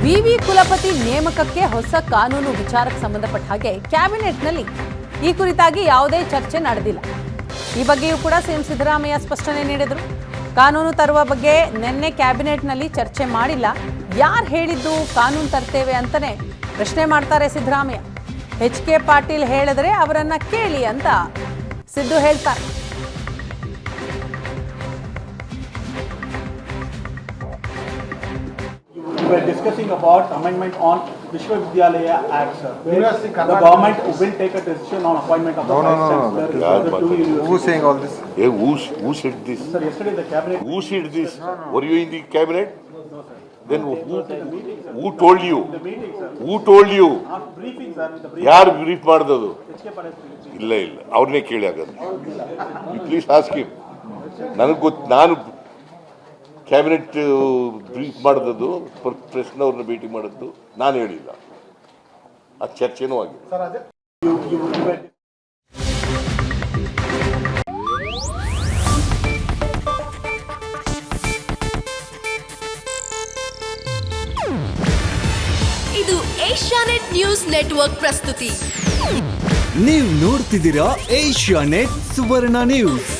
ವಿವಿ ಕುಲಪತಿ ನೇಮಕಕ್ಕೆ ಹೊಸ ಕಾನೂನು ವಿಚಾರಕ್ಕೆ ಸಂಬಂಧಪಟ್ಟ ಹಾಗೆ ಕ್ಯಾಬಿನೆಟ್ನಲ್ಲಿ ಈ ಕುರಿತಾಗಿ ಯಾವುದೇ ಚರ್ಚೆ ನಡೆದಿಲ್ಲ. ಈ ಬಗ್ಗೆಯೂ ಕೂಡ ಸಿಎಂ ಸಿದ್ದರಾಮಯ್ಯ ಸ್ಪಷ್ಟನೆ ನೀಡಿದರು. ಕಾನೂನು ತರುವ ಬಗ್ಗೆ ನಿನ್ನೆ ಕ್ಯಾಬಿನೆಟ್ನಲ್ಲಿ ಚರ್ಚೆ ಮಾಡಿಲ್ಲ. ಯಾರು ಹೇಳಿದ್ದು ಕಾನೂನು ತರ್ತೇವೆ ಅಂತಾನೆ ಪ್ರಶ್ನೆ ಮಾಡ್ತಾರೆ ಸಿದ್ದರಾಮಯ್ಯ. ಎಚ್ ಕೆ ಪಾಟೀಲ್ ಹೇಳಿದ್ರೆ ಅವರನ್ನ ಕೇಳಿ ಅಂತ ಸಿದ್ದು ಹೇಳ್ತಾರೆ. We were discussing about amendment on Vishwavidyalaya Act, sir. The government will take a decision on appointment of the vice chancellor. Who is saying all this? Hey, who said this? Sir, yesterday the cabinet. Who said this? Were you in the cabinet? Then who told you? The meeting, sir. Who told you? Not briefing, sir. The briefing. ಯಾರು brief ಮಾಡಿದದು? HK Patel. ಇಲ್ಲ ಅವ್ರನ್ನೇ ಕೇಳಿ ಹಾಗಾದ್ರೆ. Please ask him. ನನಗೆ ಗೊತ್ತು, ನಾನು cabinet brief ಮಾಡಿದ್ದು ಪ್ರೆಸ್ನವ್ರನ್ನ ಭೇಟಿ ಮಾಡಿದ್ದು ನಾನು ಹೇಳಿಲ್ಲ. ಅದು ಚರ್ಚೆನೂ ಆಗಿದೆ. ಇದು ಏಷ್ಯಾನೆಟ್ ನ್ಯೂಸ್ ನೆಟ್ವರ್ಕ್ ಪ್ರಸ್ತುತಿ. ನೀವು ನೋಡ್ತಿದ್ದೀರಾ ಏಷ್ಯಾನೆಟ್ ಸುವರ್ಣ ನ್ಯೂಸ್.